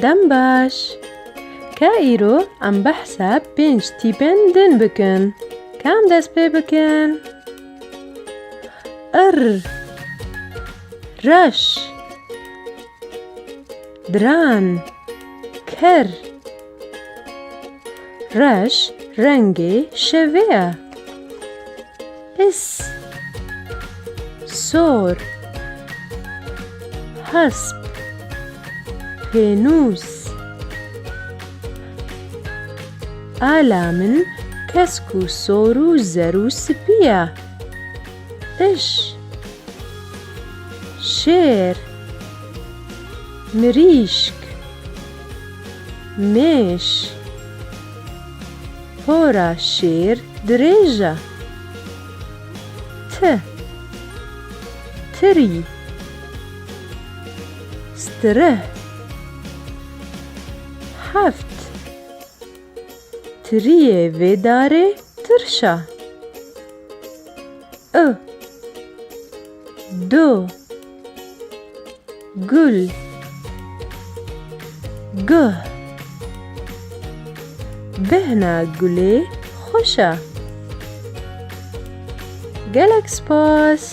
دەم باش کە ئیرۆ ئەم بەحسە 5 تیپێن دن بکەن کام دەست پێ بکەن ڕەش دران کەر ڕەش ڕەنگێ شەوەیە سۆر هەسپ پێنووس ئالا من کەسک و سۆر و زەر و سپیە شێر مریشک مێش پۆرە شێر درێژە تری سترە هەفت تریێ vêdarê tirşa دو gul bihna gulê xweş e gelek spas.